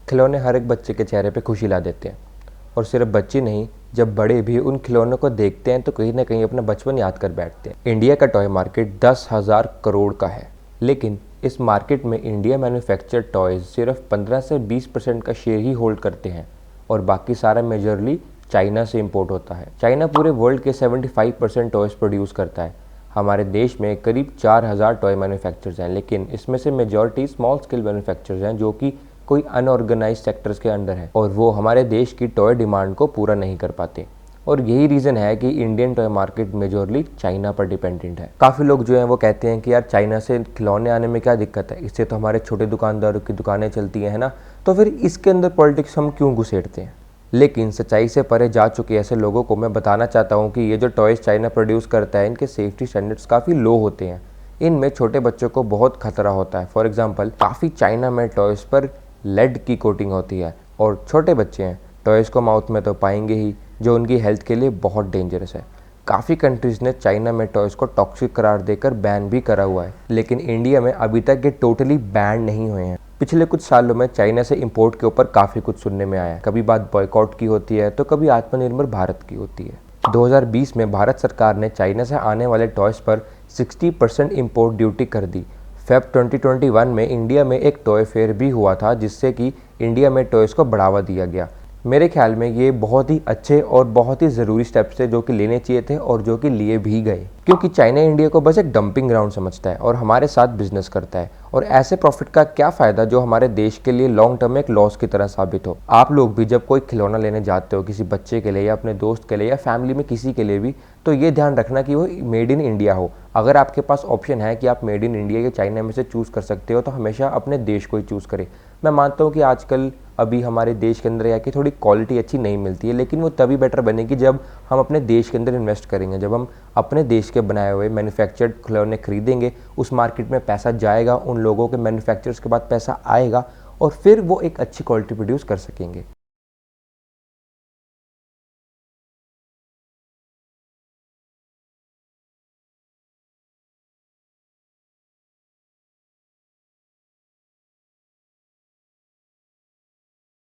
खिलौने हर एक बच्चे के चेहरे पे खुशी ला देते हैं और सिर्फ बच्चे नहीं, जब बड़े भी उन खिलौनों को देखते हैं तो कहीं ना कहीं अपना बचपन याद कर बैठते हैं। इंडिया का टॉय मार्केट 10,000 करोड़ का है, लेकिन इस मार्केट में इंडिया मैन्युफैक्चर्ड टॉयज सिर्फ 15 से 20% का शेयर ही होल्ड करते हैं और बाकी सारा मेजरली चाइना से इंपोर्ट होता है। चाइना पूरे वर्ल्ड के 75% टॉयज प्रोड्यूस करता है। हमारे देश में करीब 4,000 टॉय मैन्युफैक्चरर्स हैं, लेकिन इसमें से मेजॉरिटी स्मॉल स्केल मैन्युफैक्चरर्स हैं जो कि कोई अनऑर्गेनाइज सेक्टर्स के अंडर है और वो हमारे देश की टॉय डिमांड को पूरा नहीं कर पाते। और यही रीज़न है कि इंडियन टॉय मार्केट मेजॉरली चाइना पर डिपेंडेंट है। काफ़ी लोग जो हैं वो कहते हैं कि यार चाइना से खिलौने आने में क्या दिक्कत है, इससे तो हमारे छोटे दुकानदारों की दुकानें चलती हैं, है ना, तो फिर इसके अंदर पॉलिटिक्स हम क्यों घुसेड़ते हैं। लेकिन सच्चाई से परे जा चुके ऐसे लोगों को मैं बताना चाहता हूँ कि ये जो टॉयज़ चाइना प्रोड्यूस करता है इनके सेफ्टी स्टैंडर्ड्स काफ़ी लो होते हैं। इनमें छोटे बच्चों को बहुत खतरा होता है। फॉर एग्जांपल, काफ़ी चाइना में टॉयज़ पर लेड की कोटिंग होती है और छोटे बच्चे हैं, टॉयज़ को माउथ में तो पाएंगे ही, जो उनकी हेल्थ के लिए बहुत डेंजरस है। काफ़ी कंट्रीज़ ने चाइना में टॉयज़ को टॉक्सिक करार देकर बैन भी करा हुआ है, लेकिन इंडिया में अभी तक ये टोटली बैन नहीं हुए हैं। पिछले कुछ सालों में चाइना से इंपोर्ट के ऊपर काफ़ी कुछ सुनने में आया है। कभी बात बॉयकॉट की होती है तो कभी आत्मनिर्भर भारत की होती है। 2020 में भारत सरकार ने चाइना से आने वाले टॉयज़ पर 60% इंपोर्ट ड्यूटी कर दी। फेब 2021 में इंडिया में एक टॉय फेयर भी हुआ था जिससे कि इंडिया में टॉयज़ को बढ़ावा दिया गया। मेरे ख्याल में ये बहुत ही अच्छे और बहुत ही ज़रूरी स्टेप्स थे जो कि लेने चाहिए थे और जो कि लिए भी गए, क्योंकि चाइना इंडिया को बस एक डंपिंग ग्राउंड समझता है और हमारे साथ बिजनेस करता है। और ऐसे प्रॉफिट का क्या फ़ायदा जो हमारे देश के लिए लॉन्ग टर्म में एक लॉस की तरह साबित हो। आप लोग भी जब कोई खिलौना लेने जाते हो किसी बच्चे के लिए या अपने दोस्त के लिए या फैमिली में किसी के लिए भी, तो ये ध्यान रखना कि वो मेड इन इंडिया हो। अगर आपके पास ऑप्शन है कि आप मेड इन इंडिया या चाइना में से चूज़ कर सकते हो तो हमेशा अपने देश को ही चूज़ करें। मैं मानता हूँ कि आजकल अभी हमारे देश के अंदर या कि थोड़ी क्वालिटी अच्छी नहीं मिलती है, लेकिन वो तभी बेटर बनेगी जब हम अपने देश के अंदर इन्वेस्ट करेंगे, जब हम अपने देश के बनाए हुए मैन्युफैक्चर्ड खिलौने खरीदेंगे, उस मार्केट में पैसा जाएगा, उन लोगों के मैन्युफैक्चरर्स के बाद पैसा आएगा और फिर वो एक अच्छी क्वालिटी प्रोड्यूस कर सकेंगे।